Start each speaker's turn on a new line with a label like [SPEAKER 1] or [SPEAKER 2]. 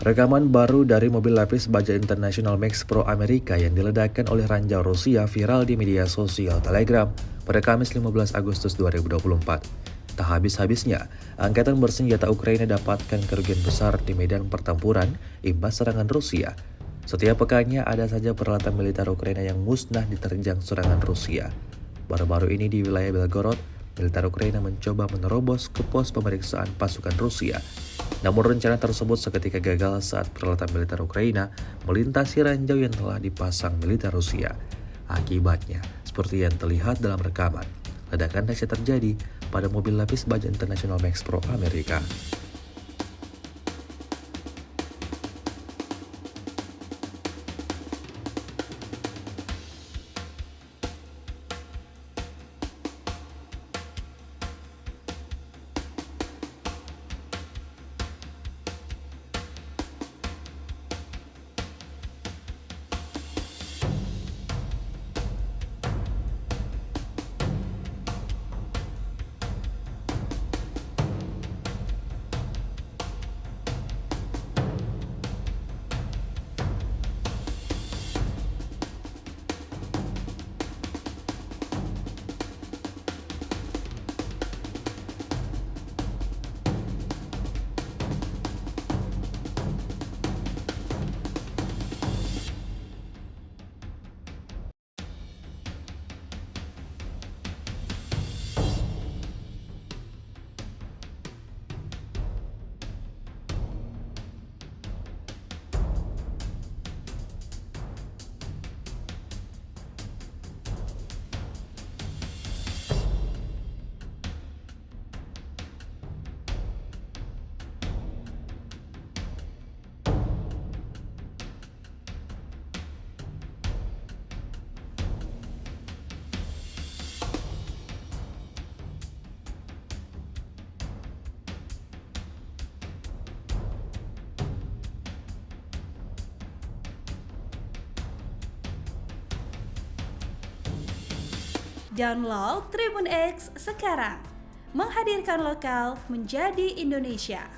[SPEAKER 1] Rekaman baru dari mobil lapis baja International Max Pro Amerika yang diledakkan oleh ranjau Rusia viral di media sosial Telegram pada Kamis 15 Agustus 2024. Tak habis-habisnya, angkatan bersenjata Ukraina dapatkan kerugian besar di medan pertempuran imbas serangan Rusia. Setiap pekannya ada saja peralatan militer Ukraina yang musnah diterjang serangan Rusia. Baru-baru ini di wilayah Belgorod, militer Ukraina mencoba menerobos ke pos pemeriksaan pasukan Rusia. Namun rencana tersebut seketika gagal saat peralatan militer Ukraina melintasi ranjau yang telah dipasang militer Rusia. Akibatnya, seperti yang terlihat dalam rekaman, ledakan dahsyat terjadi pada mobil lapis baja International Max Pro Amerika.
[SPEAKER 2] Download Tribun X sekarang, menghadirkan lokal menjadi Indonesia.